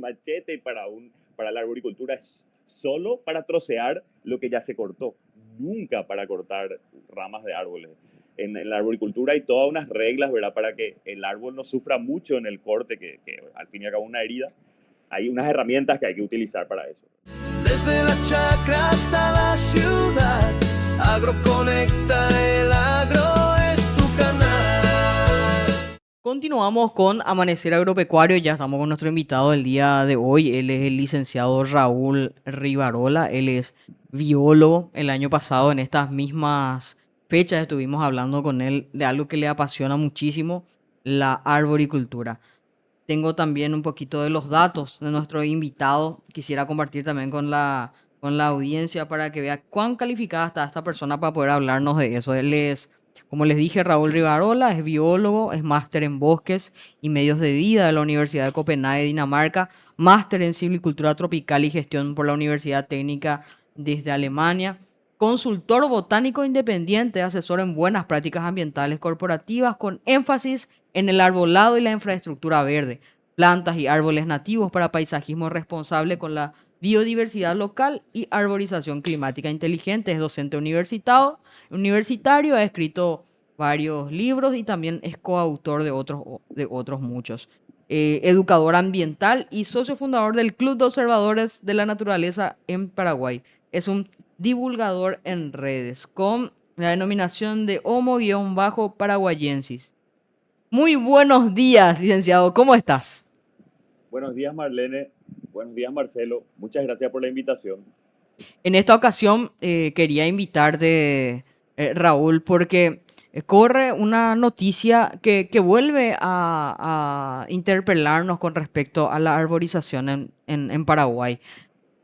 machete para la arboricultura es solo para trocear lo que ya se cortó, nunca para cortar ramas de árboles. En la arboricultura hay todas unas reglas, ¿verdad? Para que el árbol no sufra mucho en el corte, que al fin y al cabo una herida. Hay unas herramientas que hay que utilizar para eso. Desde la chacra hasta la ciudad, Agroconecta, el agro es tu canal. Continuamos con Amanecer Agropecuario. Ya estamos con nuestro invitado del día de hoy. Él es el licenciado Raúl Rivarola. Él es biólogo. El año pasado, en estas mismas fechas, estuvimos hablando con él de algo que le apasiona muchísimo, la arboricultura. Tengo también un poquito de los datos de nuestro invitado. Quisiera compartir también con la audiencia para que vea cuán calificada está esta persona para poder hablarnos de eso. Él es, como les dije, Raúl Rivarola, es biólogo, es máster en bosques y medios de vida de la Universidad de Copenhague, Dinamarca, máster en silvicultura tropical y gestión por la Universidad Técnica desde Alemania. Consultor botánico independiente, asesor en buenas prácticas ambientales corporativas con énfasis en el arbolado y la infraestructura verde, plantas y árboles nativos para paisajismo responsable con la biodiversidad local y arborización climática inteligente. Es docente universitario, ha escrito varios libros y también es coautor de otros muchos. Educador ambiental y socio fundador del Club de Observadores de la Naturaleza en Paraguay. Es un divulgador en redes con la denominación de Homo-paraguayensis. Muy buenos días, licenciado. ¿Cómo estás? Buenos días, Marlene. Buenos días, Marcelo. Muchas gracias por la invitación. En esta ocasión quería invitarte, Raúl, porque corre una noticia que vuelve a interpelarnos con respecto a la arborización en Paraguay.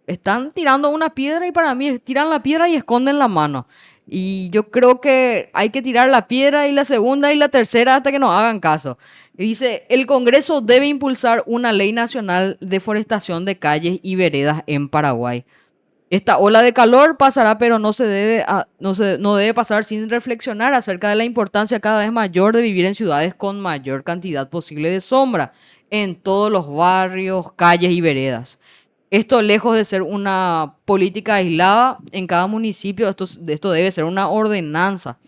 Están tirando una piedra y para mí tiran la piedra y esconden la mano. Y yo creo que hay que tirar la piedra y la segunda y la tercera hasta que nos hagan caso. Y dice, el Congreso debe impulsar una ley nacional de forestación de calles y veredas en Paraguay. Esta ola de calor pasará, pero no debe pasar sin reflexionar acerca de la importancia cada vez mayor de vivir en ciudades con mayor cantidad posible de sombra en todos los barrios, calles y veredas. Esto, lejos de ser una política aislada en cada municipio, esto debe ser una ordenanza.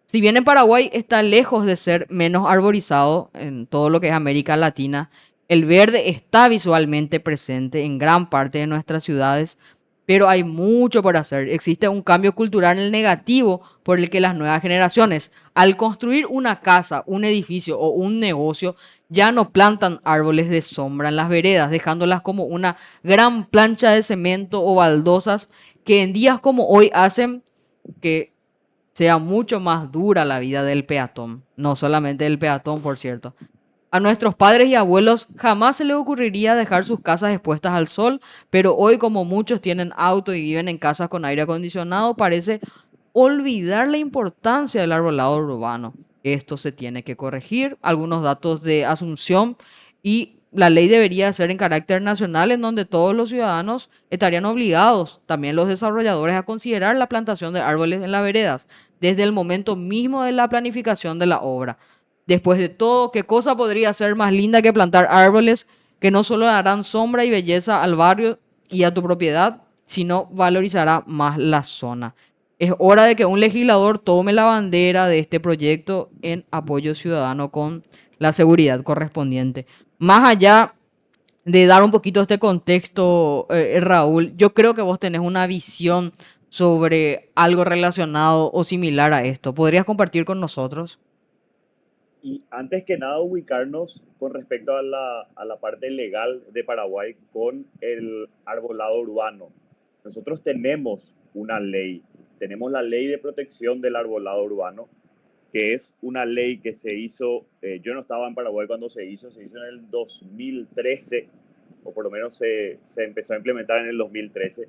Si bien en Paraguay está lejos de ser menos arborizado en todo lo que es América Latina, el verde está visualmente presente en gran parte de nuestras ciudades, pero hay mucho por hacer. Existe un cambio cultural en el negativo por el que las nuevas generaciones, al construir una casa, un edificio o un negocio, ya no plantan árboles de sombra en las veredas, dejándolas como una gran plancha de cemento o baldosas que en días como hoy hacen que sea mucho más dura la vida del peatón, no solamente del peatón, por cierto. A nuestros padres y abuelos jamás se les ocurriría dejar sus casas expuestas al sol, pero hoy como muchos tienen auto y viven en casas con aire acondicionado, parece olvidar la importancia del arbolado urbano. Esto se tiene que corregir. Algunos datos de Asunción y la ley debería ser en carácter nacional en donde todos los ciudadanos estarían obligados, también los desarrolladores, a considerar la plantación de árboles en las veredas desde el momento mismo de la planificación de la obra. Después de todo, ¿qué cosa podría ser más linda que plantar árboles que no solo darán sombra y belleza al barrio y a tu propiedad, sino valorizará más la zona? Es hora de que un legislador tome la bandera de este proyecto en apoyo ciudadano con la seguridad correspondiente. Más allá de dar un poquito este contexto, Raúl, yo creo que vos tenés una visión sobre algo relacionado o similar a esto. ¿Podrías compartir con nosotros? Y antes que nada, ubicarnos con respecto a la parte legal de Paraguay con el arbolado urbano. Nosotros tenemos la ley de protección del arbolado urbano, que es una ley que se hizo, yo no estaba en Paraguay cuando se hizo en el 2013, o por lo menos se empezó a implementar en el 2013.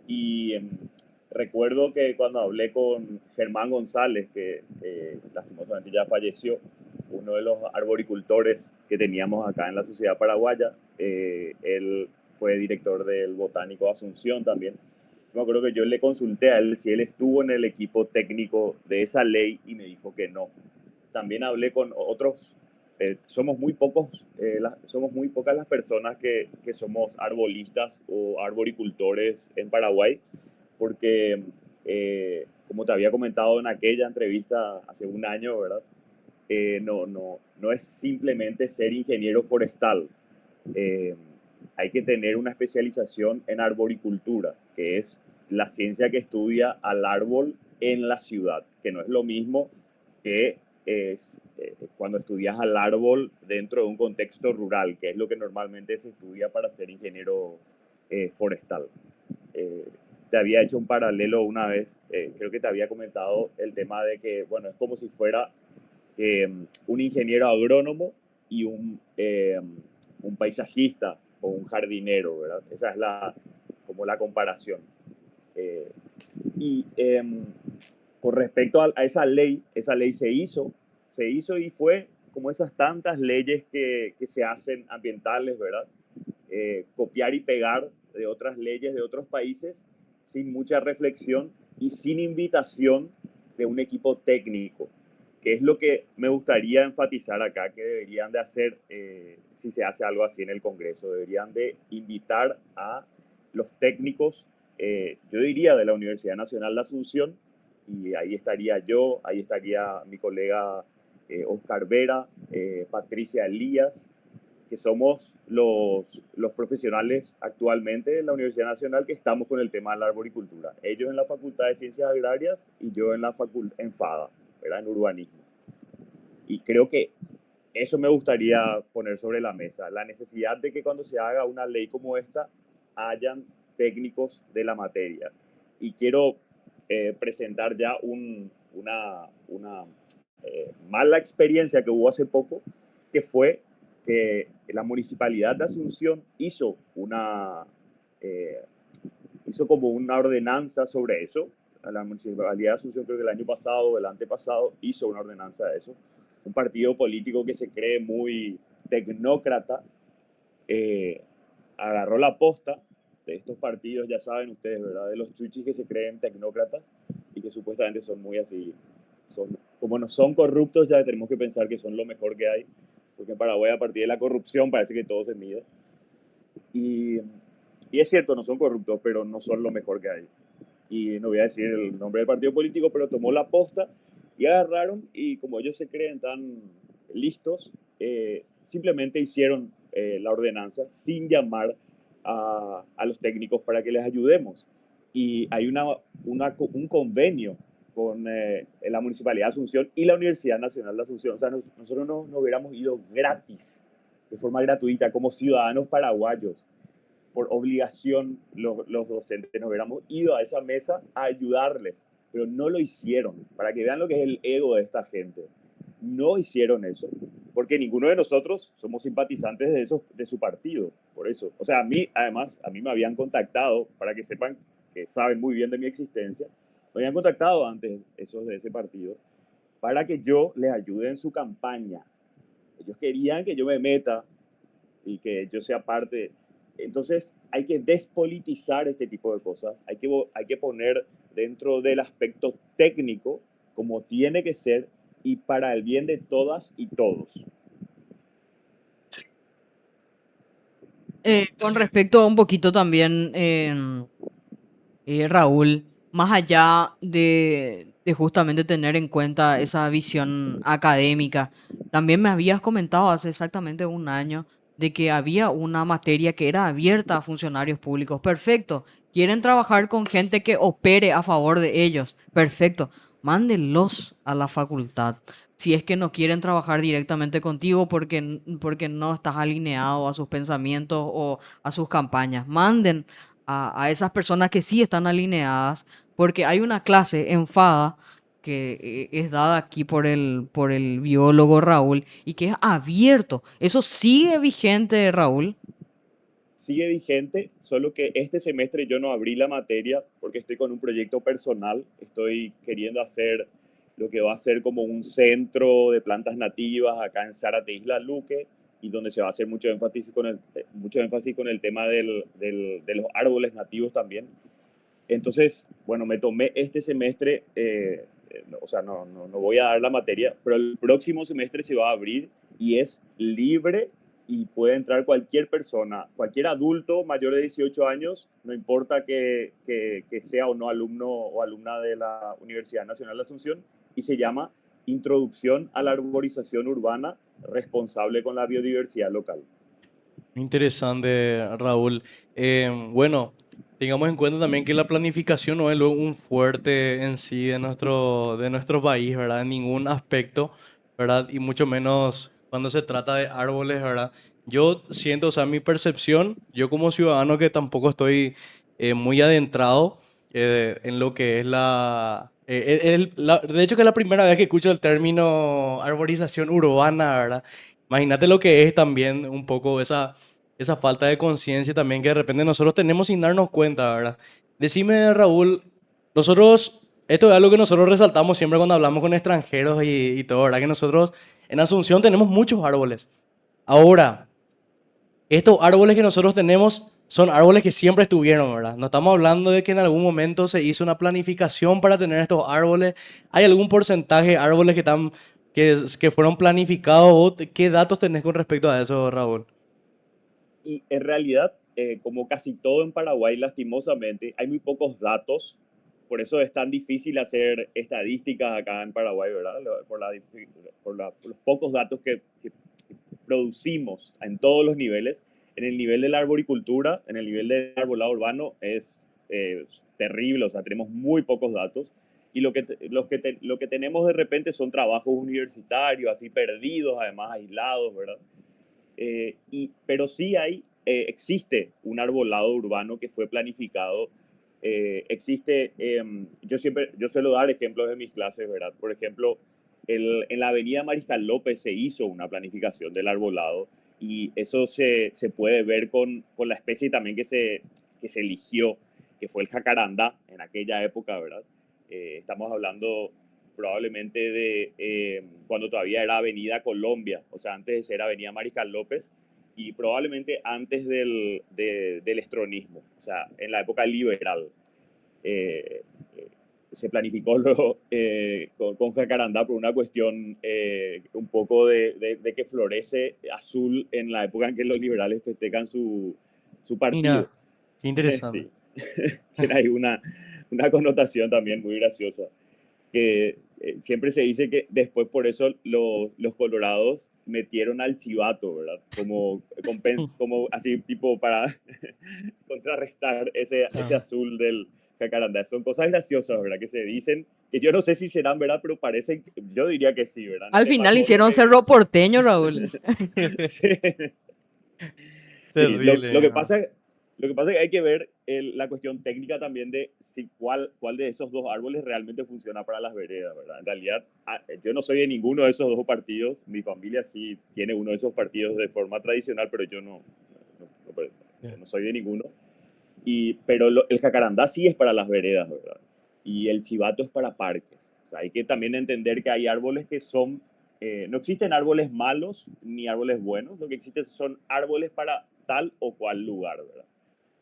Y recuerdo que cuando hablé con Germán González, que lastimosamente ya falleció, uno de los arboricultores que teníamos acá en la sociedad paraguaya, él fue director del Botánico Asunción también. Me acuerdo que yo le consulté a él si él estuvo en el equipo técnico de esa ley y me dijo que no. También hablé con otros somos muy pocos, somos muy pocas las personas que somos arbolistas o arboricultores en Paraguay, porque como te había comentado en aquella entrevista hace un año, ¿verdad? No es simplemente ser ingeniero forestal. Eh, Hay que tener una especialización en arboricultura, que es la ciencia que estudia al árbol en la ciudad, que no es lo mismo que es cuando estudias al árbol dentro de un contexto rural, que es lo que normalmente se estudia para ser ingeniero forestal. Eh, Te había hecho un paralelo una vez, creo que te había comentado el tema de que, bueno, es como si fuera un ingeniero agrónomo y un paisajista o un jardinero, ¿verdad? Esa es como la comparación. Eh, y con respecto a esa ley se hizo y fue como esas tantas leyes que se hacen ambientales, ¿verdad? Copiar y pegar de otras leyes de otros países sin mucha reflexión y sin invitación de un equipo técnico, que es lo que me gustaría enfatizar acá, que deberían de hacer, si se hace algo así en el Congreso, deberían de invitar a los técnicos, yo diría de la Universidad Nacional de Asunción, y ahí estaría yo, ahí estaría mi colega Oscar Vera, Patricia Elías, que somos los profesionales actualmente en la Universidad Nacional que estamos con el tema de la arboricultura. Ellos en la Facultad de Ciencias Agrarias y yo en FADA, ¿verdad? En urbanismo. Y creo que eso me gustaría poner sobre la mesa, la necesidad de que cuando se haga una ley como esta hayan técnicos de la materia. Y quiero presentar ya una mala experiencia que hubo hace poco, que fue que la Municipalidad de Asunción hizo como una ordenanza sobre eso. La Municipalidad de Asunción, creo que el año pasado o el antepasado, hizo una ordenanza de eso. Un partido político que se cree muy tecnócrata agarró la posta de estos partidos, ya saben ustedes, ¿verdad? De los chuchis que se creen tecnócratas y que supuestamente son muy así, como no son corruptos, ya tenemos que pensar que son lo mejor que hay, porque en Paraguay a partir de la corrupción parece que todo se mide. Y es cierto, no son corruptos, pero no son lo mejor que hay. Y no voy a decir el nombre del partido político, pero tomó la posta y agarraron, y como ellos se creen tan listos, simplemente hicieron la ordenanza sin llamar a los técnicos para que les ayudemos. Y hay un convenio con la Municipalidad de Asunción y la Universidad Nacional de Asunción. O sea, nosotros no hubiéramos ido gratis, de forma gratuita, como ciudadanos paraguayos, por obligación los docentes, nos hubiéramos ido a esa mesa a ayudarles, pero no lo hicieron, para que vean lo que es el ego de esta gente. No hicieron eso, porque ninguno de nosotros somos simpatizantes de su partido, por eso. O sea, además, a mí me habían contactado, para que sepan que saben muy bien de mi existencia, me habían contactado antes esos de ese partido, para que yo les ayude en su campaña. Ellos querían que yo me meta y que yo sea parte. Entonces hay que despolitizar este tipo de cosas, hay que poner dentro del aspecto técnico como tiene que ser y para el bien de todas y todos. Con respecto un poquito también, Raúl, más allá de justamente tener en cuenta esa visión académica, también me habías comentado hace exactamente un año de que había una materia que era abierta a funcionarios públicos. Perfecto. Quieren trabajar con gente que opere a favor de ellos. Perfecto. Mándenlos a la facultad. Si es que no quieren trabajar directamente contigo porque no estás alineado a sus pensamientos o a sus campañas, manden a esas personas que sí están alineadas, porque hay una clase en FADA que es dada aquí por el biólogo Raúl y que es abierto. ¿Eso sigue vigente, Raúl? Sigue vigente, solo que este semestre yo no abrí la materia porque estoy con un proyecto personal, estoy queriendo hacer lo que va a ser como un centro de plantas nativas acá en Zárate, Isla Luque, y donde se va a hacer mucho énfasis con el tema de los árboles nativos también. Entonces, bueno, me tomé este semestre, o sea, no voy a dar la materia, pero el próximo semestre se va a abrir y es libre y puede entrar cualquier persona, cualquier adulto mayor de 18 años, no importa que sea o no alumno o alumna de la Universidad Nacional de Asunción, y se llama Introducción a la Arborización Urbana responsable con la biodiversidad local. Interesante, Raúl. Bueno, tengamos en cuenta también que la planificación no es luego un fuerte en sí de nuestro país, ¿verdad? En ningún aspecto, ¿verdad? Y mucho menos cuando se trata de árboles, ¿verdad? Yo siento, o sea, mi percepción, yo como ciudadano que tampoco estoy muy adentrado en lo que es de hecho que es la primera vez que escucho el término arborización urbana, ¿verdad? Imagínate lo que es también un poco esa falta de conciencia también que de repente nosotros tenemos sin darnos cuenta, ¿verdad? Decime, Raúl, esto es algo que nosotros resaltamos siempre cuando hablamos con extranjeros y todo, ¿verdad? Que nosotros en Asunción tenemos muchos árboles. Ahora, estos árboles que nosotros tenemos son árboles que siempre estuvieron, ¿verdad? No estamos hablando de que en algún momento se hizo una planificación para tener estos árboles. ¿Hay algún porcentaje de árboles que fueron planificados? ¿Qué datos tenés con respecto a eso, Raúl? Y en realidad, como casi todo en Paraguay, lastimosamente, hay muy pocos datos. Por eso es tan difícil hacer estadísticas acá en Paraguay, ¿verdad? Por los pocos datos que producimos en todos los niveles. En el nivel de la arboricultura, en el nivel del arbolado urbano, es terrible. O sea, tenemos muy pocos datos. Y lo que tenemos de repente son trabajos universitarios, así perdidos, además aislados, ¿verdad? Pero sí existe un arbolado urbano que fue planificado. Yo suelo dar ejemplos de mis clases, ¿verdad? Por ejemplo, en la avenida Mariscal López se hizo una planificación del arbolado y eso se puede ver con la especie también que se eligió, que fue el jacarandá en aquella época, ¿verdad? Estamos hablando probablemente de cuando todavía era Avenida Colombia, o sea, antes de ser Avenida Mariscal López y probablemente antes del estronismo, o sea, en la época liberal. Se planificó luego con jacarandá por una cuestión un poco de que florece azul en la época en que los liberales festejan su partido. Mira, qué interesante. Sí. Tiene ahí una connotación también muy graciosa. Que siempre se dice que después por eso los colorados metieron al chivato, ¿verdad? Como así tipo para contrarrestar ese azul del jacarandá. Son cosas graciosas, ¿verdad? Que se dicen, que yo no sé si serán verdad, pero parecen, yo diría que sí, ¿verdad? Al final hicieron Cerro Porteño, Raúl. Sí. Sí, Terrible. lo que pasa es que hay que ver la cuestión técnica también de cuál de esos dos árboles realmente funciona para las veredas, ¿verdad? En realidad, yo no soy de ninguno de esos dos partidos. Mi familia sí tiene uno de esos partidos de forma tradicional, pero yo no soy de ninguno. Pero el jacarandá sí es para las veredas, ¿verdad? Y el chivato es para parques. O sea, hay que también entender que hay árboles que son... no existen árboles malos ni árboles buenos. Lo que existe son árboles para tal o cual lugar, ¿verdad?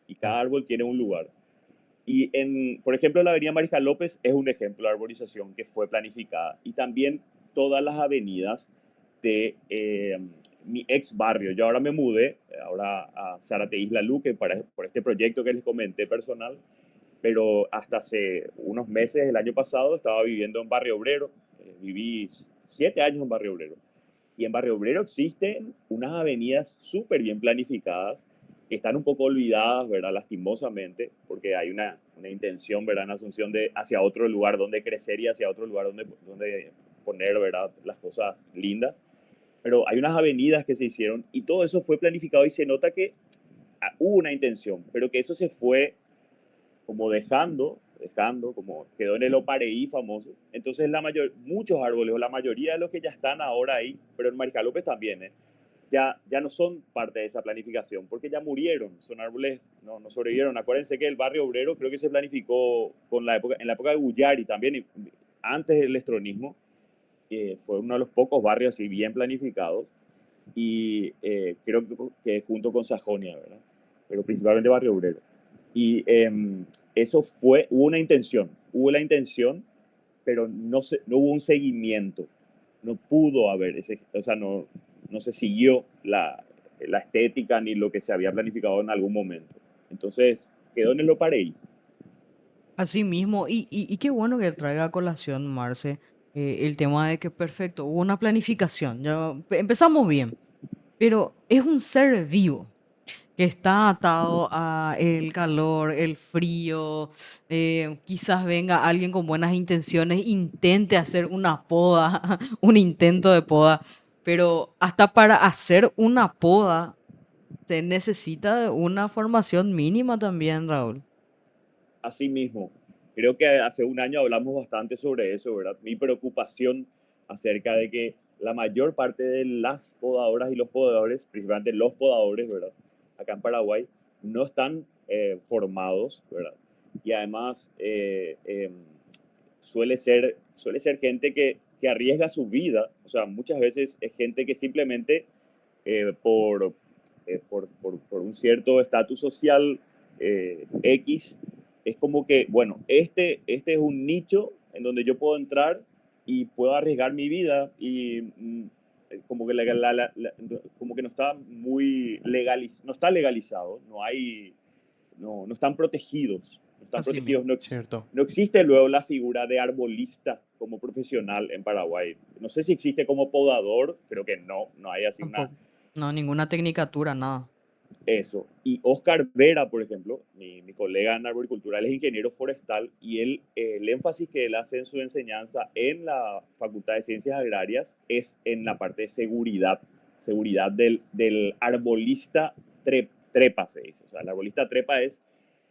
Y cada árbol tiene un lugar. Y por ejemplo, la avenida Mariscal López es un ejemplo de arborización que fue planificada. Y también todas las avenidas de mi ex barrio. Yo ahora me mudé ahora a Zárate Isla Luque por este proyecto que les comenté personal, pero hasta hace unos meses, el año pasado, estaba viviendo en Barrio Obrero. Viví 7 años en Barrio Obrero. Y en Barrio Obrero existen unas avenidas súper bien planificadas que están un poco olvidadas, ¿verdad? Lastimosamente, porque hay una intención, ¿verdad? En Asunción de hacia otro lugar donde crecer y hacia otro lugar donde poner, ¿verdad? Las cosas lindas. Pero hay unas avenidas que se hicieron y todo eso fue planificado y se nota que hubo una intención, pero que eso se fue como dejando, como quedó en el Opareí famoso. Entonces muchos árboles, o la mayoría de los que ya están ahora ahí, pero en Mariscal López también, ya no son parte de esa planificación, porque ya murieron, son árboles, no sobrevivieron. Acuérdense que el Barrio Obrero creo que se planificó en la época de Guyari también, antes del estronismo. Fue uno de los pocos barrios así bien planificados y creo que junto con Sajonia, ¿verdad? Pero principalmente Barrio Obrero. Y eso hubo la intención, pero no hubo un seguimiento. No pudo haber o sea, no no se siguió la estética ni lo que se había planificado en algún momento. Entonces, quedó en el Loparey. Así mismo, y qué bueno que traiga a colación, Marce, el tema de que perfecto, hubo una planificación, ya empezamos bien, pero es un ser vivo que está atado a el calor, el frío, quizás venga alguien con buenas intenciones, intente hacer una poda, un intento de poda, pero hasta para hacer una poda se necesita de una formación mínima también, Raúl. Así mismo, creo que hace un año hablamos bastante sobre eso, ¿verdad? Mi preocupación acerca de que la mayor parte de las podadoras y los podadores, principalmente los podadores, ¿verdad? Acá en Paraguay, no están formados, ¿verdad? Y además suele ser gente que arriesga su vida, o sea, muchas veces es gente que simplemente eh, por, por un cierto estatus social X, es como que, bueno, este es un nicho en donde yo puedo entrar y puedo arriesgar mi vida y como que, como que no está muy no está legalizado, no están protegidos, no están Así mismo. protegidos, no, Cierto. no existe luego la figura de arbolista como profesional en Paraguay. No sé si existe como podador, creo que no hay así una. Tampoco. No, ninguna tecnicatura, nada. Eso. Y Oscar Vera, por ejemplo, mi colega en arboricultura, él es ingeniero forestal y él, el énfasis que él hace en su enseñanza en la Facultad de Ciencias Agrarias es en la parte de seguridad, seguridad del arbolista trepa, se dice. O sea, el arbolista trepa es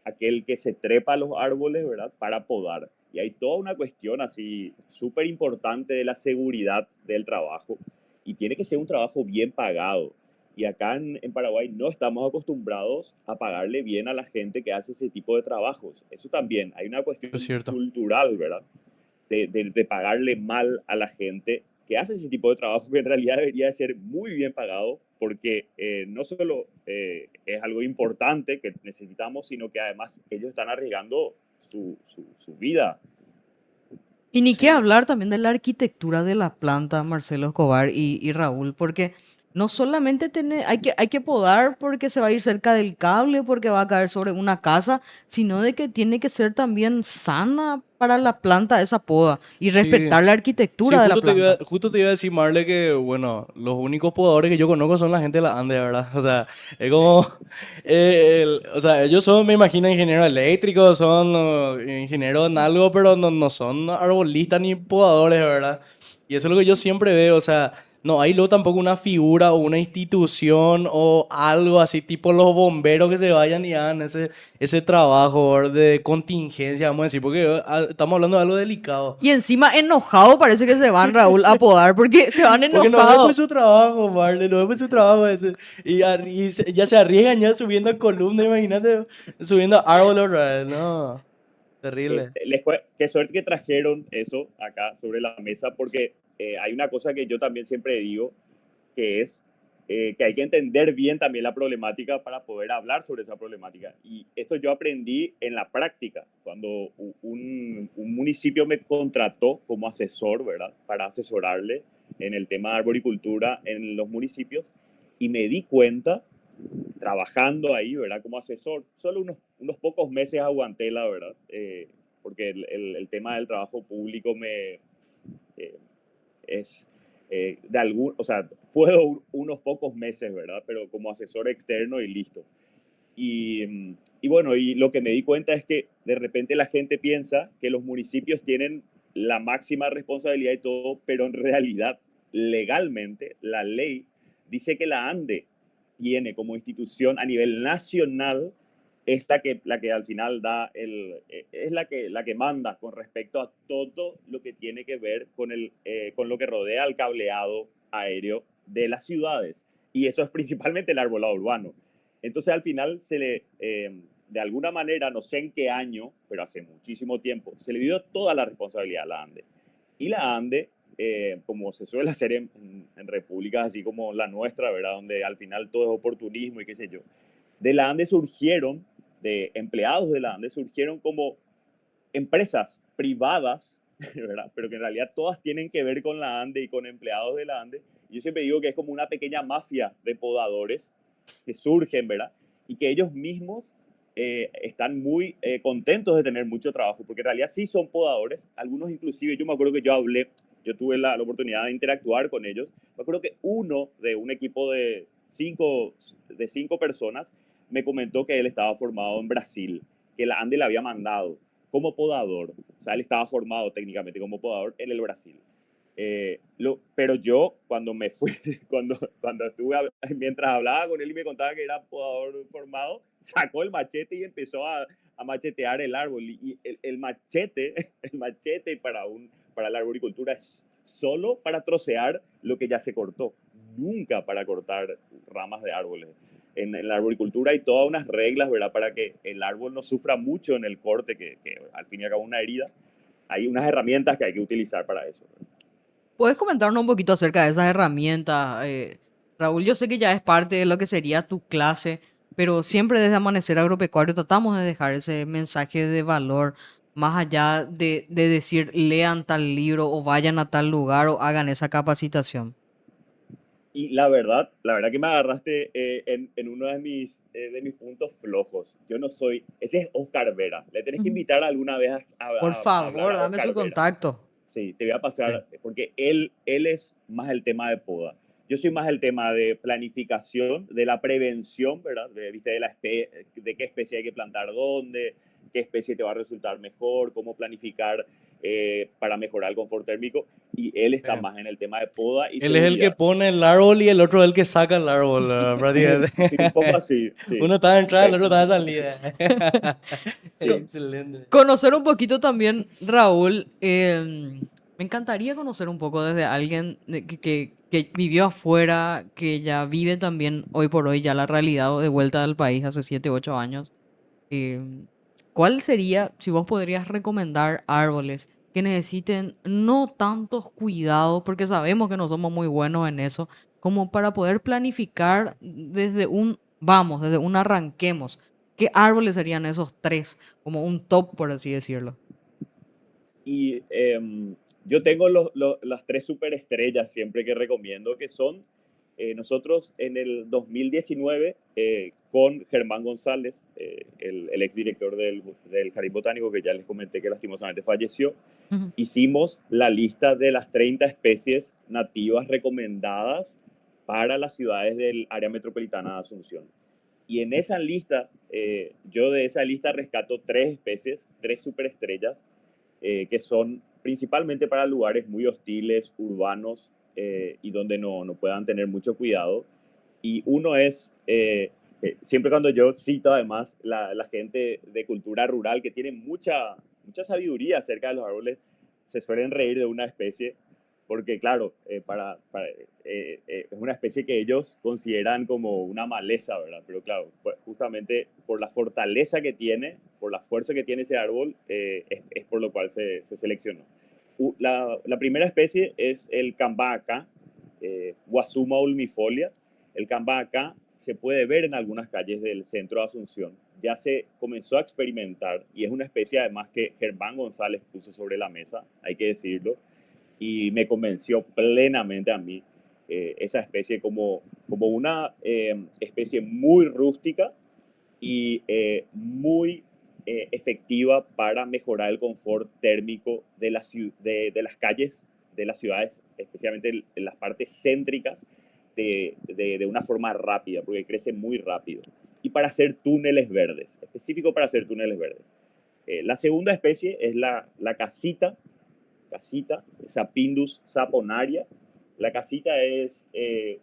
aquel que se trepa a los árboles, ¿verdad? Para podar. Y hay toda una cuestión así súper importante de la seguridad del trabajo y tiene que ser un trabajo bien pagado. Y acá en Paraguay no estamos acostumbrados a pagarle bien a la gente que hace ese tipo de trabajos. Eso también, hay una Es cuestión cierto. cultural, ¿verdad? De pagarle mal a la gente que hace ese tipo de trabajo que en realidad debería de ser muy bien pagado porque no solo es algo importante que necesitamos, sino que además ellos están arriesgando su vida. Y ni qué Sí. hablar también de la arquitectura de la planta, Marcelo Escobar y Raúl, porque no solamente hay que podar porque se va a ir cerca del cable, porque va a caer sobre una casa, sino de que tiene que ser también sana para la planta esa poda y Sí. respetar la Sí, arquitectura de la planta. justo te iba a decir, Marle, que, bueno, los únicos podadores que yo conozco son la gente de la Ande, ¿verdad? O sea, es como, o sea, ellos son, me imagino, ingenieros eléctricos, son ingenieros en algo, pero no son arbolistas ni podadores, ¿verdad? Y eso es lo que yo siempre veo, o sea, no hay luego tampoco una figura o una institución o algo así, tipo los bomberos que se vayan y hagan ese trabajo, ¿verdad? De contingencia, vamos a decir, porque estamos hablando de algo delicado. Y encima enojado parece que se van, Raúl, a podar porque se van Porque no es pues enojados. su trabajo, Marle, no es pues su trabajo ese. Ya se arriesgan ya subiendo columnas, imagínate, subiendo árboles otra vez. No, terrible. Qué suerte que trajeron eso acá sobre la mesa, porque hay una cosa que yo también siempre digo, que es que hay que entender bien también la problemática para poder hablar sobre esa problemática. Y esto yo aprendí en la práctica, cuando un municipio me contrató como asesor, ¿verdad? Para asesorarle en el tema de arboricultura en los municipios, y me di cuenta trabajando ahí, ¿verdad? Como asesor. Solo unos pocos meses aguanté, la verdad, porque el tema del trabajo público eh, es de algún, o sea, puedo unos pocos meses, ¿verdad? Pero como asesor externo y listo. Y bueno, y lo que me di cuenta es que de repente la gente piensa que los municipios tienen la máxima responsabilidad y todo, pero en realidad, legalmente, la ley dice que la ANDE tiene como institución a nivel nacional es la que al final es la que manda con respecto a todo lo que tiene que ver con lo que rodea el cableado aéreo de las ciudades. Y eso es principalmente el arbolado urbano. Entonces al final de alguna manera, no sé en qué año, pero hace muchísimo tiempo, se le dio toda la responsabilidad a la ANDE. Y la ANDE, como se suele hacer en repúblicas así como la nuestra, ¿verdad? Donde al final todo es oportunismo y qué sé yo, de la ANDE surgieron, de empleados de la ANDE surgieron como empresas privadas ¿verdad? Pero que en realidad todas tienen que ver con la ANDE y con empleados de la ANDE. Yo siempre digo que es como una pequeña mafia de podadores que surgen, ¿verdad? Y que ellos mismos están muy contentos de tener mucho trabajo, porque en realidad sí son podadores. Algunos inclusive, yo me acuerdo que yo tuve la oportunidad de interactuar con ellos. Me acuerdo que uno de un equipo de cinco personas me comentó que él estaba formado en Brasil, que la ANDE le había mandado como podador. O sea, él estaba formado técnicamente como podador en el Brasil. Pero yo, cuando me fui, cuando estuve, mientras hablaba con él y me contaba que era podador formado, sacó el machete y empezó a machetear el árbol. Y el machete, el machete para la arboricultura es solo para trocear lo que ya se cortó, nunca para cortar ramas de árboles. En la arboricultura hay todas unas reglas, ¿verdad? Para que el árbol no sufra mucho en el corte, que al fin y al cabo es una herida. Hay unas herramientas que hay que utilizar para eso, ¿verdad? ¿Puedes comentarnos un poquito acerca de esas herramientas? Raúl, yo sé que ya es parte de lo que sería tu clase, pero siempre desde Amanecer Agropecuario tratamos de dejar ese mensaje de valor, más allá de decir lean tal libro o vayan a tal lugar o hagan esa capacitación. Y la verdad que me agarraste en uno de mis puntos flojos. Yo no soy, ese es Oscar Vera. Le tenés que Ujú. invitar alguna vez Por a hablar favor, a dame su Oscar Vera. contacto. Sí, te voy a Sí. pasar, porque él es más el tema de poda. Yo soy más el tema de planificación, de la prevención, ¿verdad? ¿Viste? De qué especie hay que plantar dónde, qué especie te va a resultar mejor, cómo planificar para mejorar el confort térmico. Y él está más en el tema de poda y Él es el que seguridad. pone el árbol y el otro es el que saca el árbol, Sí, un poco prácticamente. así, sí. Uno está de entrada, el Eh, otro está de salida. sí. Excelente. Conocer un poquito también, Raúl, me encantaría conocer un poco desde alguien que vivió afuera, que ya vive también hoy por hoy ya la realidad de vuelta al país hace 7 8 años. em, ¿Cuál sería, si vos podrías recomendar árboles que necesiten no tantos cuidados, porque sabemos que no somos muy buenos en eso, como para poder planificar desde un arranquemos? ¿Qué árboles serían esos tres? Como un top, por así decirlo. Y yo tengo las tres superestrellas siempre que recomiendo, que son nosotros en el 2019 con Germán González, el exdirector del Jardín Botánico, que ya les comenté que lastimosamente falleció, Ujú. hicimos la lista de las 30 especies nativas recomendadas para las ciudades del área metropolitana de Asunción. Y en esa lista, yo de esa lista rescato tres especies, tres superestrellas, que son principalmente para lugares muy hostiles, urbanos, y donde no puedan tener mucho cuidado. Y uno es, siempre cuando yo cito además la gente de cultura rural que tiene mucha sabiduría acerca de los árboles, se suelen reír de una especie, porque claro, es una especie que ellos consideran como una maleza, ¿verdad? Pero claro, pues, justamente por la fortaleza que tiene, por la fuerza que tiene ese árbol, es por lo cual se seleccionó. La primera especie es el Cambaca, Guasuma ulmifolia. El Cambaca se puede ver en algunas calles del centro de Asunción. Ya se comenzó a experimentar y es una especie además que Germán González puso sobre la mesa, hay que decirlo, y me convenció plenamente a mí esa especie como una especie muy rústica y muy efectiva para mejorar el confort térmico de las calles de las ciudades, especialmente en las partes céntricas, de una forma rápida, porque crece muy rápido. Y para hacer túneles verdes, específico para hacer túneles verdes. La segunda especie es la casita, Sapindus saponaria. La casita es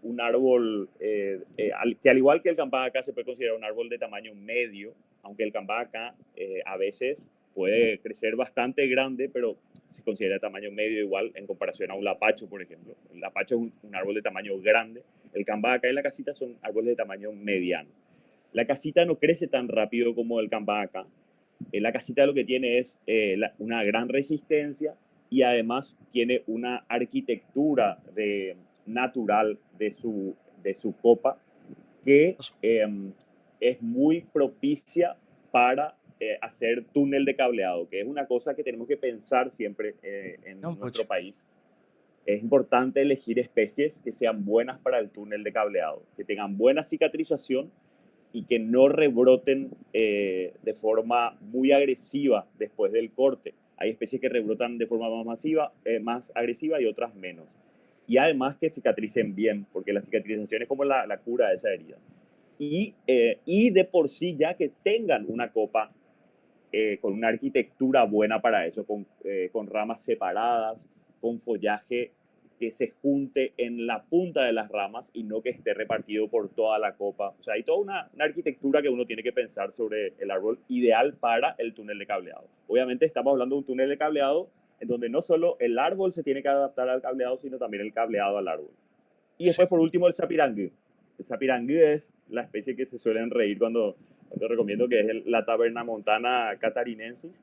un árbol que al igual que el campaca se puede considerar un árbol de tamaño medio, aunque el campaca a veces puede crecer bastante grande, pero se considera de tamaño medio igual en comparación a un lapacho, por ejemplo. El lapacho es un árbol de tamaño grande, el campaca y la casita son árboles de tamaño mediano. La casita no crece tan rápido como el campaca. La casita lo que tiene es una gran resistencia y además tiene una arquitectura natural de su copa que es muy propicia para hacer túnel de cableado, que es una cosa que tenemos que pensar siempre en No, nuestro pucha. país. Es importante elegir especies que sean buenas para el túnel de cableado, que tengan buena cicatrización y que no rebroten de forma muy agresiva después del corte. Hay especies que rebrotan de forma más agresiva y otras menos. Y además que cicatricen bien, porque la cicatrización es como la cura de esa herida. Y de por sí ya que tengan una copa con una arquitectura buena para eso, con ramas separadas, con follaje que se junte en la punta de las ramas y no que esté repartido por toda la copa. O sea, hay toda una arquitectura que uno tiene que pensar sobre el árbol ideal para el túnel de cableado. Obviamente estamos hablando de un túnel de cableado en donde no solo el árbol se tiene que adaptar al cableado, sino también el cableado al árbol. Y Sí. después, por último, el sapirangú. El sapirangú es la especie que se suelen reír cuando recomiendo, que es la tabernamontana catarinensis,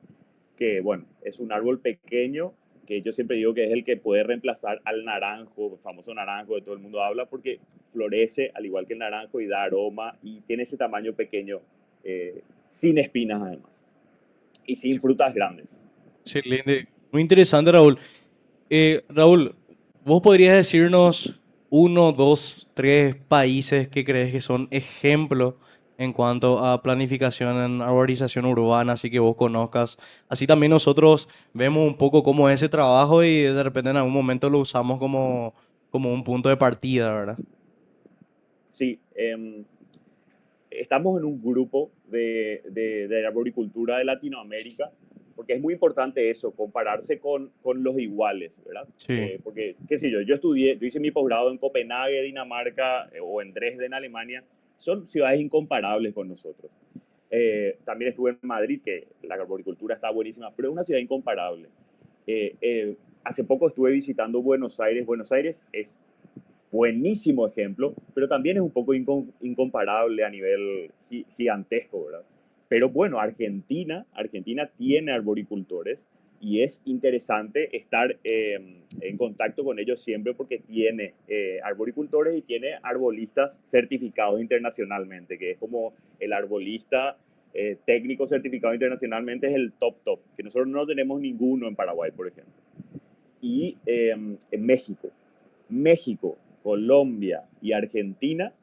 que, bueno, es un árbol pequeño que yo siempre digo que es el que puede reemplazar al naranjo, el famoso naranjo que todo el mundo habla, porque florece al igual que el naranjo y da aroma y tiene ese tamaño pequeño, sin espinas además, y sin frutas grandes. Excelente. Muy interesante, Raúl. Raúl, ¿vos podrías decirnos uno, dos, tres países que crees que son ejemplos en cuanto a planificación en arborización urbana, así que vos conozcas? Así también nosotros vemos un poco cómo es ese trabajo y de repente en algún momento lo usamos como un punto de partida, ¿verdad? Sí, estamos en un grupo de arboricultura de Latinoamérica, porque es muy importante eso, compararse con los iguales, ¿verdad? Sí, Porque, qué sé yo hice mi posgrado en Copenhague, Dinamarca, o en Dresden, Alemania, son ciudades incomparables con nosotros. También estuve en Madrid, que la arboricultura está buenísima, pero es una ciudad incomparable. Hace poco estuve visitando Buenos Aires. Buenos Aires es buenísimo ejemplo, pero también es un poco incomparable a nivel gigantesco, ¿verdad? Pero bueno, Argentina tiene arboricultores y es interesante estar en contacto con ellos siempre porque tiene arboricultores y tiene arbolistas certificados internacionalmente, que es como el arbolista técnico certificado internacionalmente, es el top, que nosotros no tenemos ninguno en Paraguay, por ejemplo. Y en México, Colombia y Argentina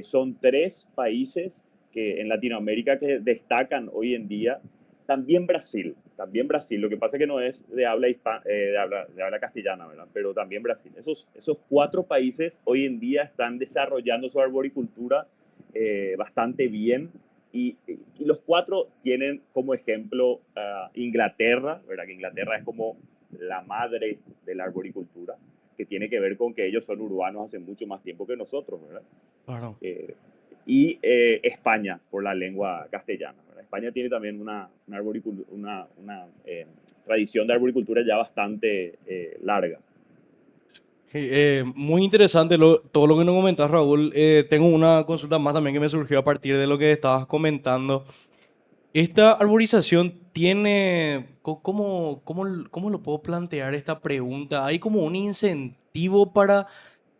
son tres países que en Latinoamérica que destacan hoy en día. También Brasil. Lo que pasa es que no es de habla, de habla castellana, ¿verdad? Pero también Brasil. Esos cuatro países hoy en día están desarrollando su arboricultura bastante bien. Y los cuatro tienen como ejemplo Inglaterra, ¿verdad? Que Inglaterra es como la madre de la arboricultura, que tiene que ver con que ellos son urbanos hace mucho más tiempo que nosotros, ¿verdad? claro. Y España, por la lengua castellana, ¿verdad? España tiene también una tradición de arboricultura ya bastante larga. Muy interesante todo lo que nos comentas, Raúl. Tengo una consulta más también que me surgió a partir de lo que estabas comentando. Esta arborización tiene, ¿cómo lo puedo plantear esta pregunta? ¿Hay como un incentivo para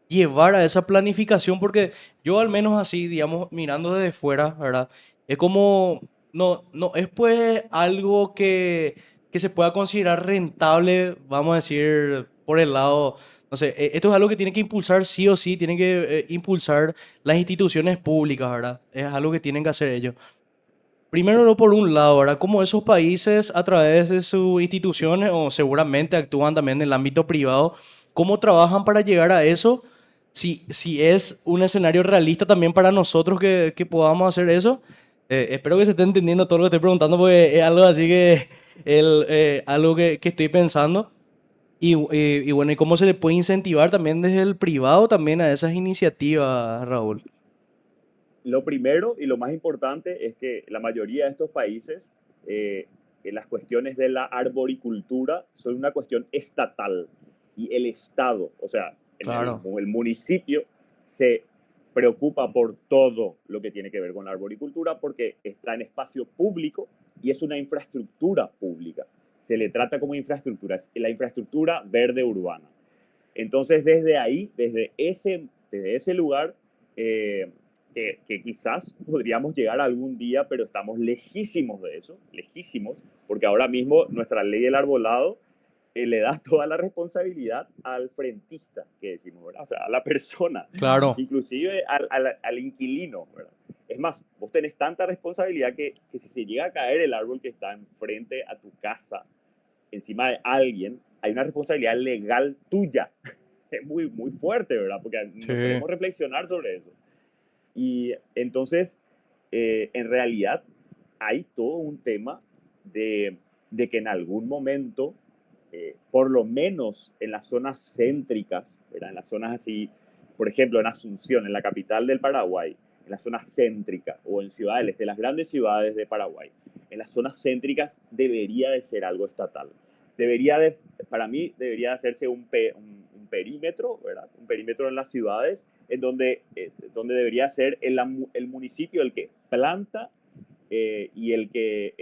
llevar a esa planificación? Porque yo al menos así, digamos, mirando desde fuera, ¿verdad? Es como, no es pues algo que se pueda considerar rentable, vamos a decir, por el lado, no sé, esto es algo que tiene que impulsar sí o sí, tienen que impulsar las instituciones públicas, ¿verdad? Es algo que tienen que hacer ellos. Primero, no por un lado, ¿verdad? Como esos países a través de sus instituciones o seguramente actúan también en el ámbito privado, ¿cómo trabajan para llegar a eso? Si es un escenario realista también para nosotros que podamos hacer eso. Espero que se esté entendiendo todo lo que estoy preguntando porque es algo así que, algo que estoy pensando. Y bueno, ¿y cómo se le puede incentivar también desde el privado también a esas iniciativas, Raúl? Lo primero y lo más importante es que la mayoría de estos países, en las cuestiones de la arboricultura, son una cuestión estatal. Y el Estado, o sea, Claro, el municipio, se preocupa por todo lo que tiene que ver con la arboricultura porque está en espacio público y es una infraestructura pública. Se le trata como infraestructura, es la infraestructura verde urbana. Entonces, desde ahí, desde ese lugar, que quizás podríamos llegar algún día, pero estamos lejísimos de eso, lejísimos, porque ahora mismo nuestra ley del arbolado le da toda la responsabilidad al frentista, que decimos, ¿verdad? O sea, a la persona, Claro, inclusive al inquilino, ¿verdad? Es más, vos tenés tanta responsabilidad que si se llega a caer el árbol que está enfrente a tu casa, encima de alguien, hay una responsabilidad legal tuya. Es muy, muy fuerte, ¿verdad? Porque sí, nos solemos reflexionar sobre eso. Y entonces, en realidad, hay todo un tema de que en algún momento, por lo menos en las zonas céntricas, ¿verdad? En las zonas así, por ejemplo, en Asunción, en la capital del Paraguay, en la zona céntrica, o en Ciudad del Este, las grandes ciudades de Paraguay, en las zonas céntricas debería de ser algo estatal. Debería de, para mí, debería de hacerse un perímetro, ¿verdad? Un perímetro en las ciudades en donde debería ser el municipio el que planta y el que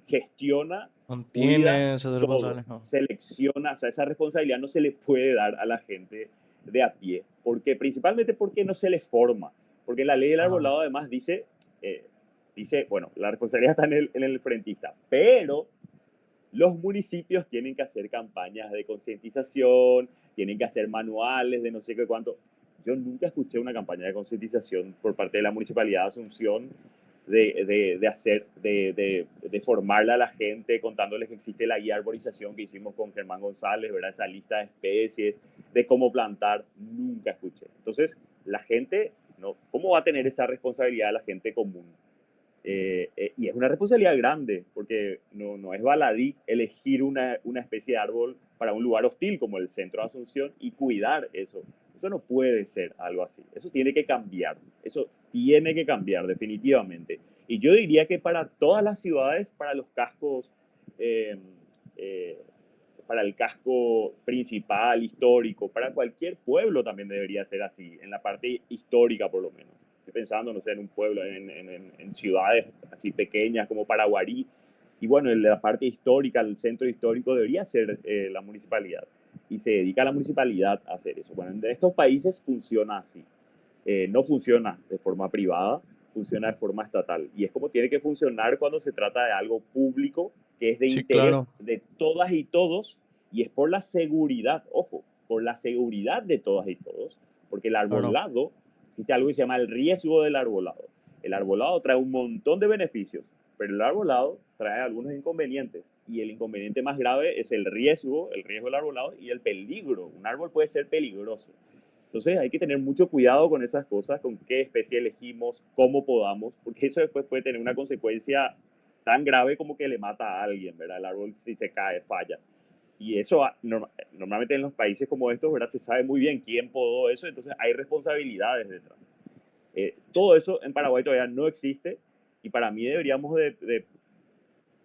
gestiona, cuida mantiene ese todo, responsable, no. selecciona, o sea, esa responsabilidad no se le puede dar a la gente de a pie, porque principalmente porque no se le forma, porque la ley del Ah, arbolado además dice, bueno, la responsabilidad está en el frentista, pero los municipios tienen que hacer campañas de concientización, tienen que hacer manuales de no sé qué cuánto. Yo nunca escuché una campaña de concientización por parte de la Municipalidad de Asunción de formarle a la gente contándoles que existe la guía de arborización que hicimos con Germán González, ¿verdad? Esa lista de especies, de cómo plantar, nunca escuché. Entonces, la gente, ¿no? ¿Cómo va a tener esa responsabilidad la gente común? Y es una responsabilidad grande, porque no es baladí elegir una especie de árbol para un lugar hostil como el centro de Asunción y cuidar eso. Eso no puede ser algo así. Eso tiene que cambiar. Eso tiene que cambiar definitivamente. Y yo diría que para todas las ciudades, para los cascos, eh, eh, para el casco principal, histórico, para cualquier pueblo también debería ser así, en la parte histórica por lo menos. Estoy pensando, no sé, en un pueblo, en ciudades así pequeñas como Paraguarí, y bueno, en la parte histórica, el centro histórico debería ser la municipalidad, y se dedica a la municipalidad a hacer eso. Bueno, en estos países funciona así, no funciona de forma privada, funciona de forma estatal. Y es como tiene que funcionar cuando se trata de algo público que es de sí, interés claro, de todas y todos, y es por la seguridad, ojo, por la seguridad de todas y todos, porque el claro. arbolado, existe algo que se llama el riesgo del arbolado. El arbolado trae un montón de beneficios, pero el arbolado trae algunos inconvenientes, y el inconveniente más grave es el riesgo del arbolado y el peligro. Un árbol puede ser peligroso. Entonces hay que tener mucho cuidado con esas cosas, con qué especie elegimos, cómo podamos, porque eso después puede tener una consecuencia tan grave como que le mata a alguien, ¿verdad? El árbol si se cae, falla. Y eso normalmente en los países como estos, ¿verdad? Se sabe muy bien quién podó eso, entonces hay responsabilidades detrás. Todo eso en Paraguay todavía no existe y para mí deberíamos de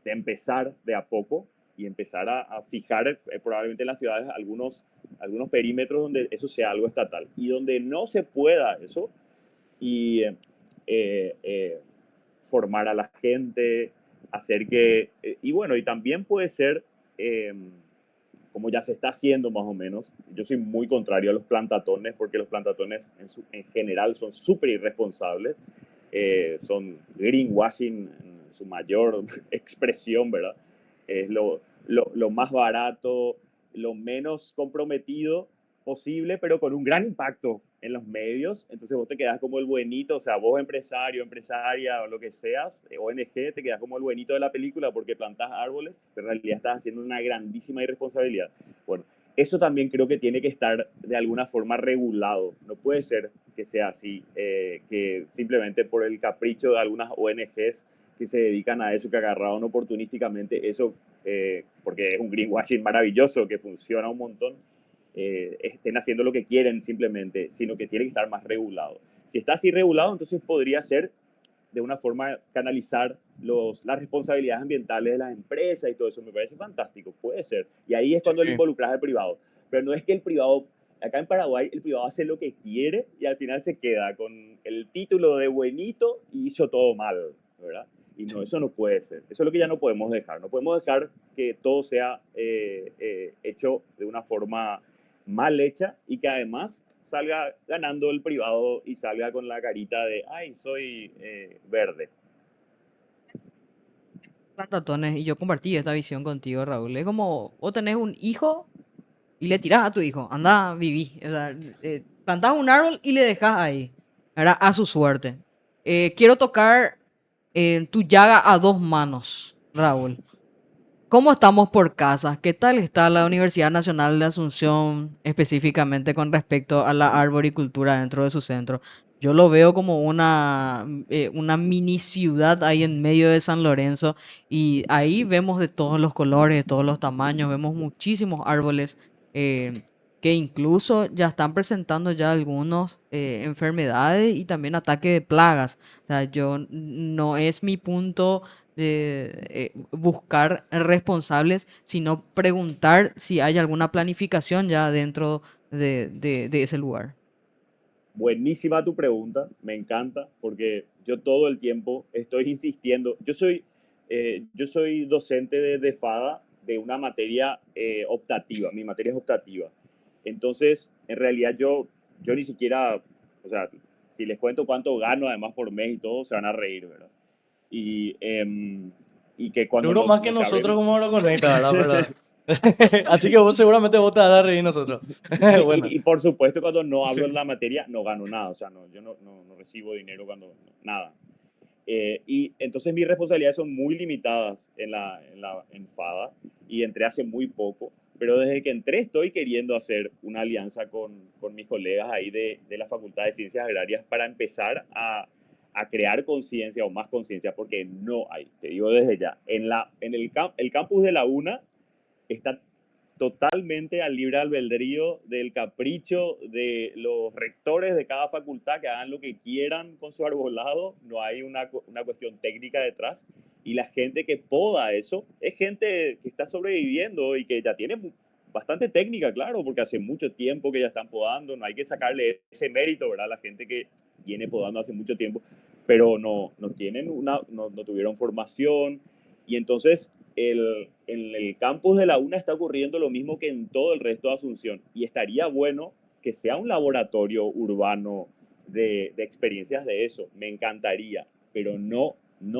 empezar de a poco y empezar a fijar probablemente en las ciudades algunos perímetros donde eso sea algo estatal y donde no se pueda eso y eh, formar a la gente, hacer y bueno, y también puede ser, eh, como ya se está haciendo más o menos, yo soy muy contrario a los plantatones porque los plantatones en general son súper irresponsables, son greenwashing en su mayor expresión, ¿verdad? Es lo más barato, lo menos comprometido posible, pero con un gran impacto en los medios. Entonces vos te quedás como el buenito, o sea, vos empresario, empresaria o lo que seas, ONG, te quedás como el buenito de la película porque plantás árboles, pero en realidad estás haciendo una grandísima irresponsabilidad. Bueno, eso también creo que tiene que estar de alguna forma regulado. No puede ser que sea así, que simplemente por el capricho de algunas ONGs que se dedican a eso, que agarraron oportunísticamente eso, porque es un greenwashing maravilloso que funciona un montón, estén haciendo lo que quieren simplemente, sino que tiene que estar más regulado. Si está así regulado, entonces podría ser de una forma canalizar las responsabilidades ambientales de las empresas y todo eso. Me parece fantástico, puede ser. Y ahí es Sí, cuando le involucras al privado. Pero no es que el privado, acá en Paraguay, el privado hace lo que quiere y al final se queda con el título de buenito y hizo todo mal, ¿verdad? Y no, sí. eso no puede ser. Eso es lo que ya no podemos dejar. No podemos dejar que todo sea hecho de una forma mal hecha y que además salga ganando el privado y salga con la carita de, ay, soy verde. Plantatones, y yo compartí esta visión contigo, Raúl. Es como vos tenés un hijo y le tirás a tu hijo, anda, viví. O sea, plantás un árbol y le dejas ahí, ¿verdad? A su suerte. Quiero tocar tu llaga a dos manos, Raúl. ¿Cómo estamos por casa? ¿Qué tal está la Universidad Nacional de Asunción específicamente con respecto a la arboricultura dentro de su centro? Yo lo veo como una mini ciudad ahí en medio de San Lorenzo y ahí vemos de todos los colores, de todos los tamaños, vemos muchísimos árboles eh, que incluso ya están presentando ya algunos enfermedades y también ataques de plagas. O sea, no es mi punto de buscar responsables, sino preguntar si hay alguna planificación ya dentro de ese lugar. Buenísima tu pregunta, me encanta, porque yo todo el tiempo estoy insistiendo. Yo soy docente de FADA de una materia optativa, mi materia es optativa. Entonces, en realidad yo ni siquiera, o sea, si les cuento cuánto gano además por mes y todo, se van a reír, ¿verdad? Y, y que cuando Seguro más que no se nosotros abren... como lo conecta, ¿verdad? Así que vos seguramente vos te vas a dar reír nosotros. Bueno, Y por supuesto, cuando no hablo en la materia, no gano nada. O sea, yo no recibo dinero cuando... Nada. Y entonces mis responsabilidades son muy limitadas en FADA y entré hace muy poco, pero desde que entré estoy queriendo hacer una alianza con mis colegas ahí de la Facultad de Ciencias Agrarias para empezar a crear conciencia o más conciencia, porque no hay, te digo desde ya. El campus de la UNA está totalmente al libre albedrío del capricho de los rectores de cada facultad que hagan lo que quieran con su arbolado, no hay una cuestión técnica detrás y la gente que poda eso es gente que está sobreviviendo y que ya tiene bastante técnica, claro, porque hace mucho tiempo que ya están podando, no hay que sacarle ese mérito, ¿verdad? La gente que viene podando hace mucho tiempo, pero no tienen no tuvieron formación y entonces en el campus de la UNA está ocurriendo lo mismo que en todo el resto de Asunción y estaría bueno que sea un laboratorio urbano de experiencias de eso. Me encantaría, pero no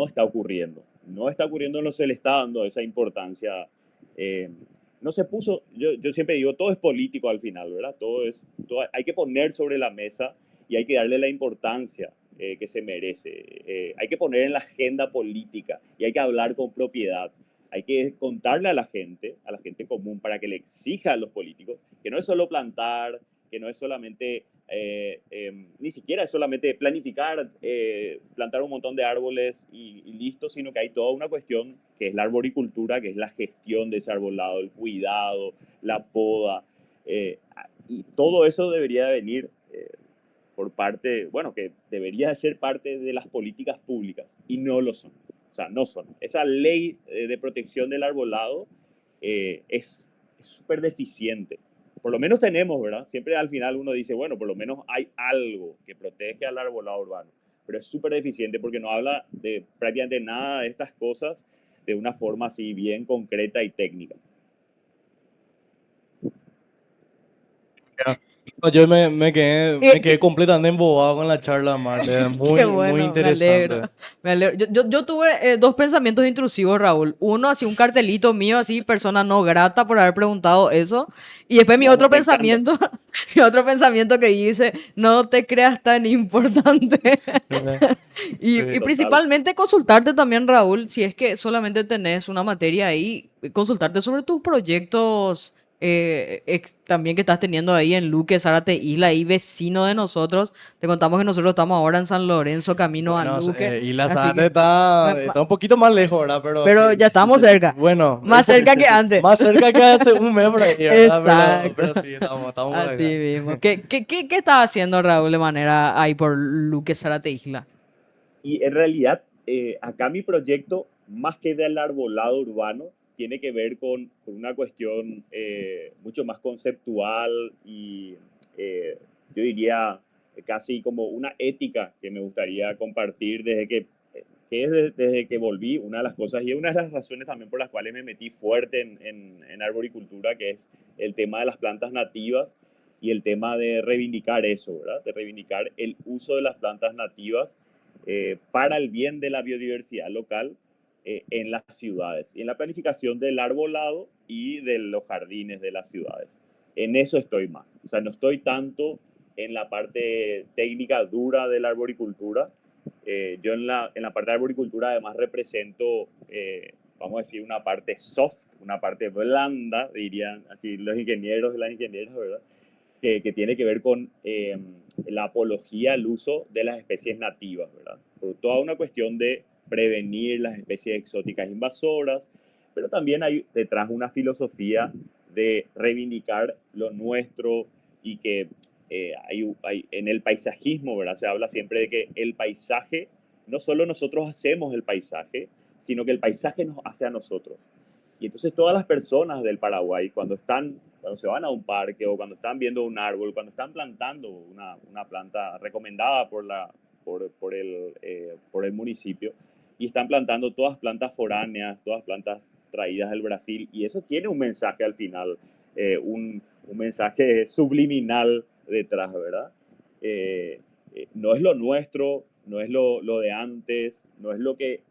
está ocurriendo. No está ocurriendo, no se le está dando esa importancia. No se puso, yo siempre digo, todo es político al final, ¿verdad? Hay que poner sobre la mesa y hay que darle la importancia que se merece. Hay que poner en la agenda política y hay que hablar con propiedad. Hay que contarle a la gente común, para que le exija a los políticos que no es solo plantar, que no es solamente, ni siquiera es solamente planificar, plantar un montón de árboles y listo, sino que hay toda una cuestión que es la arboricultura, que es la gestión de ese arbolado, el cuidado, la poda, y todo eso debería venir por parte, bueno, que debería ser parte de las políticas públicas y no lo son. O sea, no son. Esa ley de protección del arbolado es súper deficiente. Por lo menos tenemos, ¿verdad? Siempre al final uno dice, bueno, por lo menos hay algo que protege al arbolado urbano, pero es súper deficiente porque no habla de prácticamente nada de estas cosas de una forma así bien concreta y técnica. ya. No, yo me quedé completamente embobado con la charla, Marle. Qué Muy bueno, me alegro. interesante. Me alegro. Yo tuve dos pensamientos intrusivos, Raúl. Uno, así un cartelito mío, así, persona no grata por haber preguntado eso. Y después mi No, otro me encanta. pensamiento, mi otro pensamiento que dice, no te creas tan importante. ¿Verdad? Y Sí. Total. principalmente consultarte también, Raúl, si es que solamente tenés una materia ahí, consultarte sobre tus proyectos también que estás teniendo ahí en Luque, Zárate Isla, ahí vecino de nosotros. Te contamos que nosotros estamos ahora en San Lorenzo, camino a Bueno, Luque, y la así Zárate que, está un poquito más lejos, ¿verdad? Pero pero sí, ya estamos cerca, bueno, más cerca que antes. más cerca que hace un mes por ahí, ¿verdad? Exacto, Pero sí, estamos por así acá. mismo. ¿Qué estás haciendo, Raúl, de manera ahí por Luque, Zárate Isla? Y en realidad, acá mi proyecto, más que del arbolado urbano, tiene que ver con una cuestión mucho más conceptual y yo diría casi como una ética que me gustaría compartir desde que trabajé desde que volví, una de las cosas y una de las razones también por las cuales me metí fuerte en arboricultura, que es el tema de las plantas nativas y el tema de reivindicar eso, ¿verdad? De reivindicar el uso de las plantas nativas para el bien de la biodiversidad local en las ciudades y en la planificación del arbolado y de los jardines de las ciudades. En eso estoy más. O sea, no estoy tanto en la parte técnica dura de la arboricultura. Yo en la parte de arboricultura además represento, vamos a decir, una parte soft, una parte blanda, dirían así los ingenieros y las ingenieras, ¿verdad? Que tiene que ver con la apología al uso de las especies nativas, ¿verdad? Por toda una cuestión de prevenir las especies exóticas invasoras, pero también hay detrás una filosofía de reivindicar lo nuestro y que en el paisajismo, ¿verdad? Se habla siempre de que el paisaje, no solo nosotros hacemos el paisaje, sino que el paisaje nos hace a nosotros. Y entonces todas las personas del Paraguay, cuando se van a un parque o cuando están viendo un árbol, cuando están plantando una planta recomendada por el municipio, y están plantando todas plantas foráneas, todas plantas traídas del Brasil, y eso tiene un mensaje al final, un mensaje subliminal detrás, ¿verdad? No es lo nuestro, no es lo de antes, no es lo que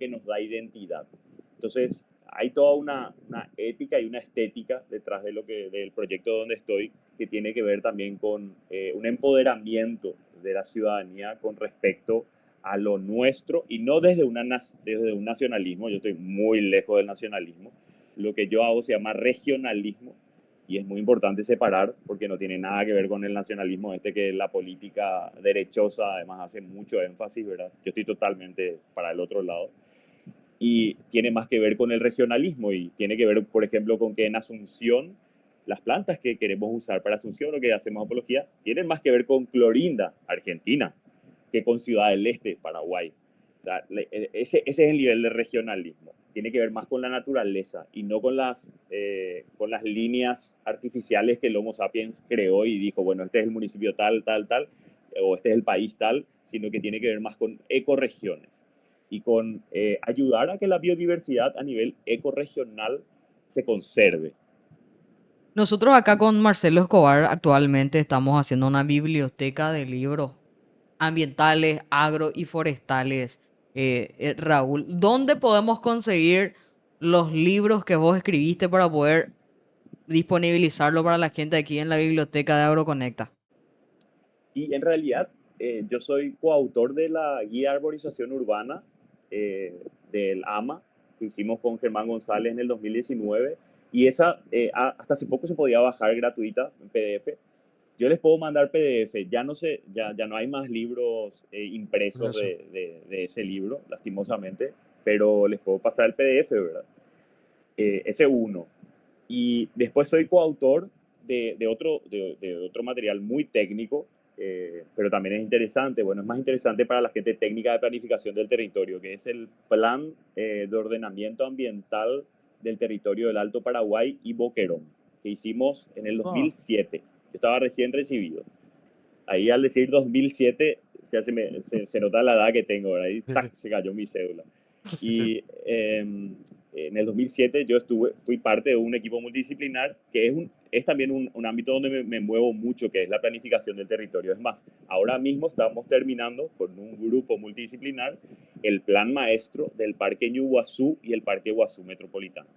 nos da identidad. Entonces, hay toda una ética y una estética detrás del proyecto donde estoy, que tiene que ver también con un empoderamiento de la ciudadanía con respecto a lo nuestro, y no desde un nacionalismo. Yo estoy muy lejos del nacionalismo. Lo que yo hago se llama regionalismo, y es muy importante separar, porque no tiene nada que ver con el nacionalismo que la política derechosa además hace mucho énfasis, ¿verdad? Yo estoy totalmente para el otro lado. Y tiene más que ver con el regionalismo, y tiene que ver, por ejemplo, con que en Asunción, las plantas que queremos usar para Asunción, lo que hacemos apología, tienen más que ver con Clorinda, Argentina, que con Ciudad del Este, Paraguay. O sea, ese es el nivel de regionalismo. Tiene que ver más con la naturaleza y no con las líneas artificiales que el Homo sapiens creó y dijo, bueno, este es el municipio tal, tal, tal, o este es el país tal, sino que tiene que ver más con ecorregiones y con ayudar a que la biodiversidad a nivel ecorregional se conserve. Nosotros acá con Marcelo Escobar actualmente estamos haciendo una biblioteca de libros ambientales, agro y forestales. Raúl, ¿dónde podemos conseguir los libros que vos escribiste para poder disponibilizarlo para la gente aquí en la biblioteca de AgroConecta? Y en realidad yo soy coautor de la guía de arborización urbana del AMA, que hicimos con Germán González en el 2019, y esa hasta hace poco se podía bajar gratuita en PDF. Yo les puedo mandar PDF, ya no hay más libros impresos de ese libro, lastimosamente, pero les puedo pasar el PDF, ¿verdad? Ese uno. Y después soy coautor de otro material muy técnico, pero también es interesante. Bueno, es más interesante para la gente técnica de planificación del territorio, que es el Plan de Ordenamiento Ambiental del Territorio del Alto Paraguay y Boquerón, que hicimos en el 2007. Yo estaba recién recibido. Ahí al decir 2007 se nota la edad que tengo, ¿verdad? Ahí se cayó mi cédula. Y en el 2007 yo fui parte de un equipo multidisciplinar que es también un ámbito donde me muevo mucho, que es la planificación del territorio. Es más, ahora mismo estamos terminando con un grupo multidisciplinar el plan maestro del Parque Ñuguazú y el Parque Guazú Metropolitano.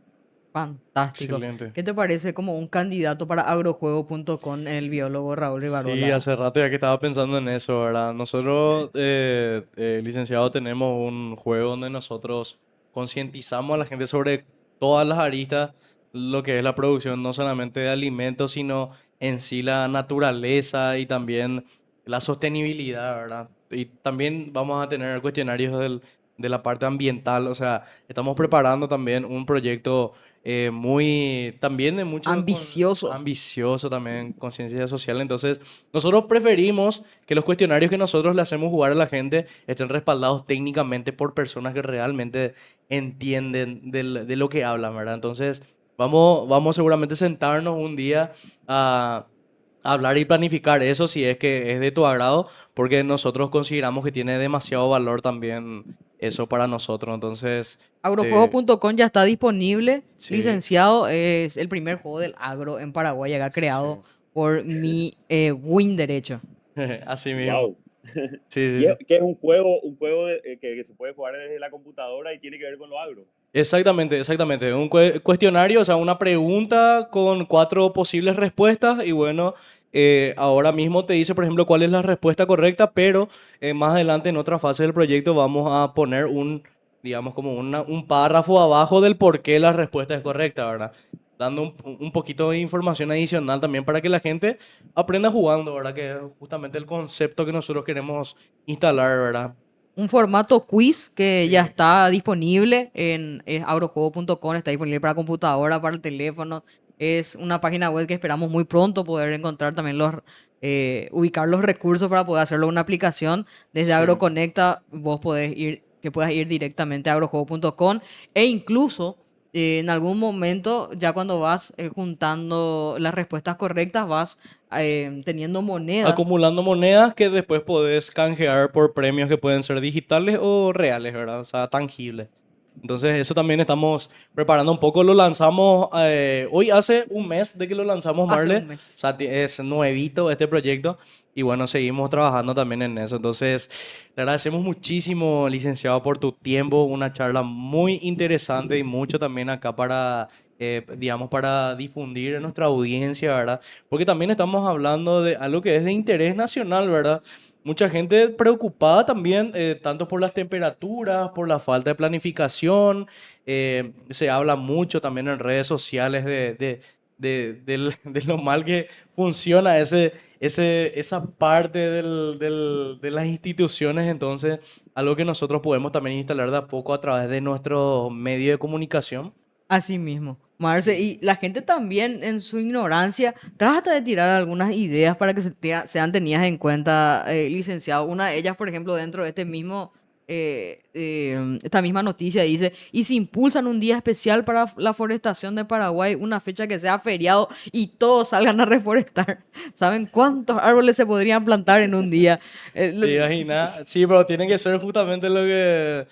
Fantástico. Excelente. ¿Qué te parece como un candidato para agrojuego.com el biólogo Raúl Sí, Rivarola? hace rato ya que estaba pensando en eso, ¿verdad? Nosotros, licenciado, tenemos un juego donde nosotros concientizamos a la gente sobre todas las aristas, lo que es la producción no solamente de alimentos, sino en sí la naturaleza y también la sostenibilidad, ¿verdad? Y también vamos a tener cuestionarios de la parte ambiental, o sea, estamos preparando también un proyecto también de mucho Ambicioso. ambicioso también, conciencia social. Entonces, nosotros preferimos que los cuestionarios que nosotros le hacemos jugar a la gente estén respaldados técnicamente por personas que realmente entienden de lo que hablan, ¿verdad? Entonces, vamos seguramente a sentarnos un día a hablar y planificar eso si es que es de tu agrado, porque nosotros consideramos que tiene demasiado valor también eso para nosotros. Entonces, Agrojuegos.com ya está disponible. sí, Licenciado es el primer juego del agro en Paraguay, acá creado sí, por mi Win Derecho. así mismo. Wow. Sí, sí, Y sí. es, que es un juego que se puede jugar desde la computadora y tiene que ver con lo agro. Exactamente, exactamente. Un cuestionario, o sea, una pregunta con 4 posibles respuestas y bueno, ahora mismo te dice, por ejemplo, cuál es la respuesta correcta, pero más adelante en otra fase del proyecto vamos a poner digamos, como un párrafo abajo del por qué la respuesta es correcta, ¿verdad? Dando un poquito de información adicional también para que la gente aprenda jugando, ¿verdad? Que es justamente el concepto que nosotros queremos instalar, ¿verdad? Un formato quiz que ya Sí. está disponible en agrojuego.com, está disponible para computadora, para el teléfono. Es una página web que esperamos muy pronto poder encontrar también ubicar los recursos para poder hacerlo en una aplicación. Desde Sí. AgroConecta vos que puedas ir directamente a agrojuego.com e incluso en algún momento, ya cuando vas juntando las respuestas correctas, vas teniendo monedas. Acumulando monedas que después podés canjear por premios que pueden ser digitales o reales, ¿verdad? O sea, tangibles. Entonces, eso también estamos preparando un poco. Lo lanzamos hoy hace un mes de que lo lanzamos, Hace Marle. un O mes. sea, es nuevito este proyecto y bueno, seguimos trabajando también en eso. Entonces, te agradecemos muchísimo, licenciado, por tu tiempo. Una charla muy interesante y mucho también acá para, digamos, para difundir en nuestra audiencia, ¿verdad? Porque también estamos hablando de algo que es de interés nacional, ¿verdad? Mucha gente preocupada también, tanto por las temperaturas, por la falta de planificación. Se habla mucho también en redes sociales de lo mal que funciona esa parte de las instituciones. Entonces, algo que nosotros podemos también instalar de a poco a través de nuestro medio de comunicación. Así mismo, Marce. Sí. Y la gente también en su ignorancia trata de tirar algunas ideas para que sean tenidas en cuenta, licenciado. Una de ellas, por ejemplo, dentro de esta misma noticia dice, y se impulsan un día especial para la forestación de Paraguay, una fecha que sea feriado y todos salgan a reforestar. ¿Saben cuántos árboles se podrían plantar en un día? ¿Te imaginas? Sí, pero tiene que ser justamente lo que...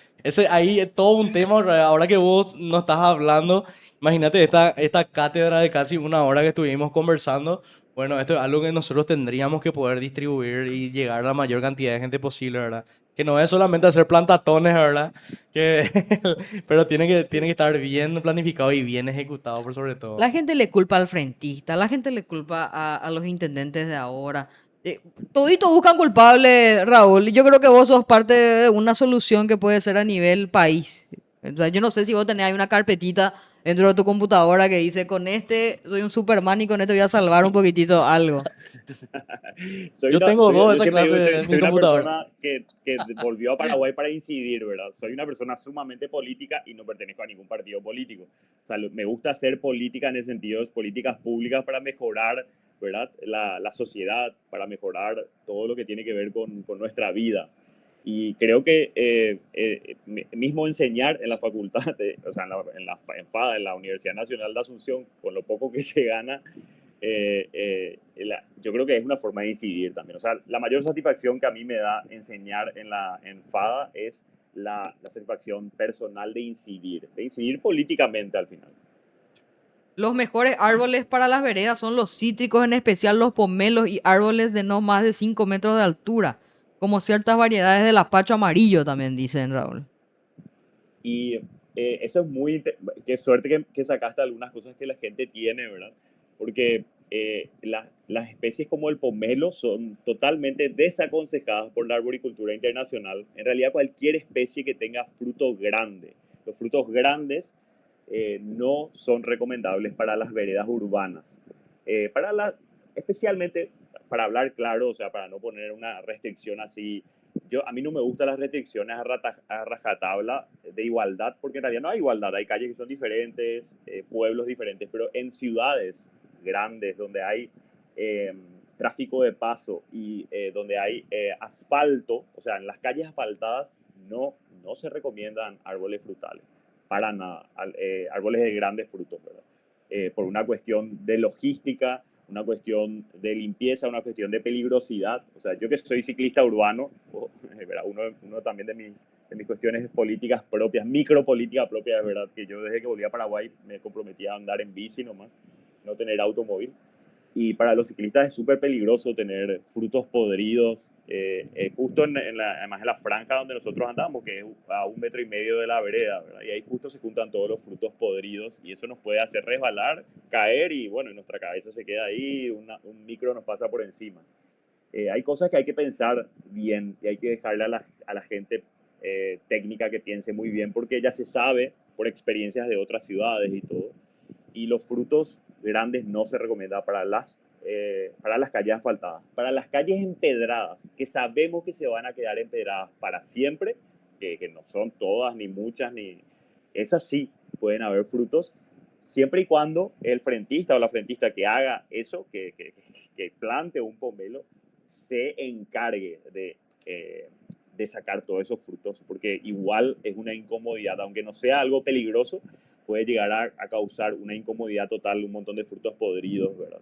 Ahí es todo un tema, ahora que vos no estás hablando, imagínate esta cátedra de casi una hora que estuvimos conversando. Bueno, esto es algo que nosotros tendríamos que poder distribuir y llegar a la mayor cantidad de gente posible, ¿verdad? Que no es solamente hacer plantatones, ¿verdad? Que... Pero tiene que Sí. estar bien planificado y bien ejecutado por sobre todo. La gente le culpa al frentista, la gente le culpa a los intendentes de ahora. Eh, Todito buscan culpables, Raúl. Y yo creo que vos sos parte de una solución que puede ser a nivel país. O sea, yo no sé si vos tenés ahí una carpetita dentro de tu computadora que dice, con este soy un Superman y con este voy a salvar un poquitito algo. Soy Yo una, tengo dos de yo esa siempre digo clase que soy, en mi soy una computadora. persona que volvió a Paraguay para incidir, ¿verdad? Soy una persona sumamente política y no pertenezco a ningún partido político. O sea, me gusta hacer política en el sentido de políticas públicas para mejorar, ¿verdad? La sociedad, para mejorar todo lo que tiene que ver con nuestra vida. Y creo que mismo enseñar en la facultad, o sea, en FADA, en la Universidad Nacional de Asunción, con lo poco que se gana, yo creo que es una forma de incidir también. O sea, la mayor satisfacción que a mí me da enseñar en FADA es la satisfacción personal de incidir políticamente al final. Los mejores árboles para las veredas son los cítricos, en especial los pomelos y árboles de no más de 5 metros de altura, como ciertas variedades del apacho amarillo también dicen, Raúl. Y eso es qué suerte que sacaste algunas cosas que la gente tiene, ¿verdad? Porque las especies como el pomelo son totalmente desaconsejadas por la arboricultura internacional. En realidad, cualquier especie que tenga fruto grande. Los frutos grandes no son recomendables para las veredas urbanas. Para especialmente, para hablar claro, o sea, para no poner una restricción así, a mí no me gustan las restricciones a rajatabla de igualdad, porque en realidad no hay igualdad, hay calles que son diferentes, pueblos diferentes, pero en ciudades grandes donde hay eh, tráfico de paso y donde hay asfalto, o sea, en las calles asfaltadas no se recomiendan árboles frutales, para nada, árboles de grandes frutos, ¿verdad? Por una cuestión de logística, una cuestión de limpieza, una cuestión de peligrosidad. O sea, yo que soy ciclista urbano, ¿verdad? Uno también de mis cuestiones políticas propias, micropolítica propia, es verdad, que yo desde que volví a Paraguay me comprometí a andar en bici nomás, no tener automóvil. Y para los ciclistas es súper peligroso tener frutos podridos, justo además en la franja donde nosotros andamos, que es a 1,5 metros de la vereda, ¿verdad? Y ahí justo se juntan todos los frutos podridos y eso nos puede hacer resbalar, caer y bueno, nuestra cabeza se queda ahí, un micro nos pasa por encima. Hay cosas que hay que pensar bien y hay que dejarle a la gente técnica que piense muy bien porque ya se sabe por experiencias de otras ciudades y todo. Y los frutos grandes no se recomienda para las calles asfaltadas. Para las calles empedradas, que sabemos que se van a quedar empedradas para siempre, que no son todas, ni muchas, ni esas sí pueden haber frutos, siempre y cuando el frentista o la frentista que haga eso, que plante un pomelo, se encargue de sacar todos esos frutos, porque igual es una incomodidad, aunque no sea algo peligroso, puede llegar a causar una incomodidad total, un montón de frutos podridos, ¿verdad?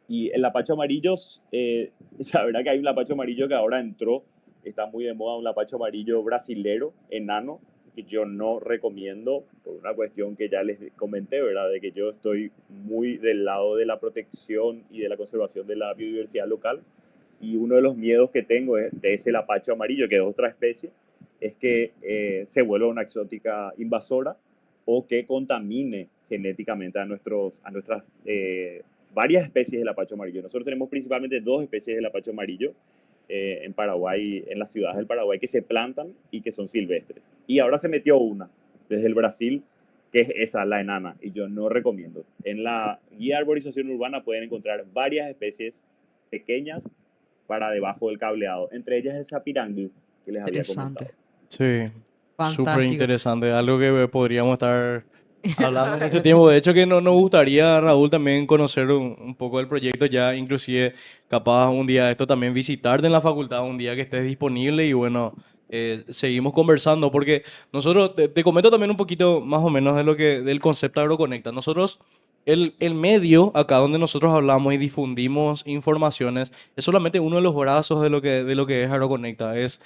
Y el lapacho amarillo, la verdad que hay un lapacho amarillo que ahora entró, está muy de moda, un lapacho amarillo brasilero, enano, que yo no recomiendo por una cuestión que ya les comenté, ¿verdad? De que yo estoy muy del lado de la protección y de la conservación de la biodiversidad local. Y uno de los miedos que tengo de ese lapacho amarillo, que es otra especie, es que se vuelva una exótica invasora o que contamine genéticamente a nuestras varias especies de lapacho amarillo. Nosotros tenemos principalmente 2 especies de lapacho amarillo en Paraguay, en las ciudades del Paraguay, que se plantan y que son silvestres. Y ahora se metió una desde el Brasil, que es esa, la enana, y yo no recomiendo. En la guía de arborización urbana pueden encontrar varias especies pequeñas para debajo del cableado, entre ellas el sapirangui, que les había Interesante. comentado. Sí, súper Fantástico. interesante, algo que podríamos estar hablando mucho tiempo. De hecho, que nos gustaría, Raúl, también conocer un poco del proyecto ya, inclusive capaz un día esto también visitarte en la facultad, un día que estés disponible y bueno, seguimos conversando porque nosotros, te comento también un poquito más o menos de del concepto Agroconecta. Nosotros, el medio acá donde nosotros hablamos y difundimos informaciones es solamente uno de los brazos de lo que es Agroconecta. Es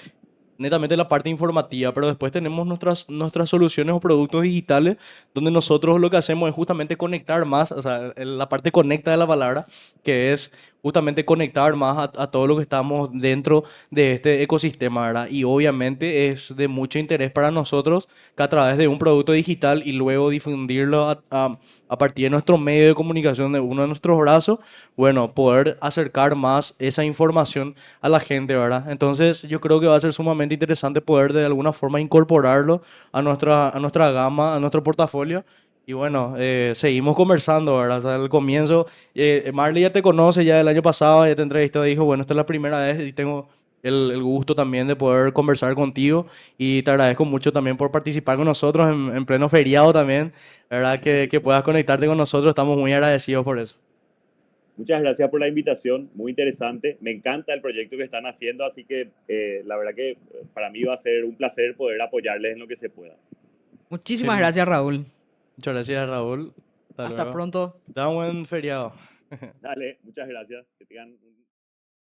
netamente la parte informativa, pero después tenemos nuestras soluciones o productos digitales donde nosotros lo que hacemos es justamente conectar más, o sea, la parte conecta de la palabra, que es justamente conectar más a todo lo que estamos dentro de este ecosistema, ¿verdad? Y obviamente es de mucho interés para nosotros que a través de un producto digital y luego difundirlo a partir de nuestro medio de comunicación, de uno de nuestros brazos, bueno, poder acercar más esa información a la gente, ¿verdad? Entonces yo creo que va a ser sumamente interesante poder de alguna forma incorporarlo a nuestra gama, a nuestro portafolio. Y bueno, seguimos conversando, ¿verdad? O sea, al comienzo, Marley ya te conoce, ya el año pasado ya te entrevistó y dijo, bueno, esta es la primera vez y tengo el gusto también de poder conversar contigo y te agradezco mucho también por participar con nosotros en pleno feriado también, ¿verdad? Que puedas conectarte con nosotros, estamos muy agradecidos por eso. Muchas gracias por la invitación, muy interesante. Me encanta el proyecto que están haciendo, así que la verdad que para mí va a ser un placer poder apoyarles en lo que se pueda. Muchísimas Sí, gracias, Raúl. muchas gracias, Raúl. Hasta Hasta luego. pronto. Te da un buen feriado. Dale, muchas gracias. Que tengan un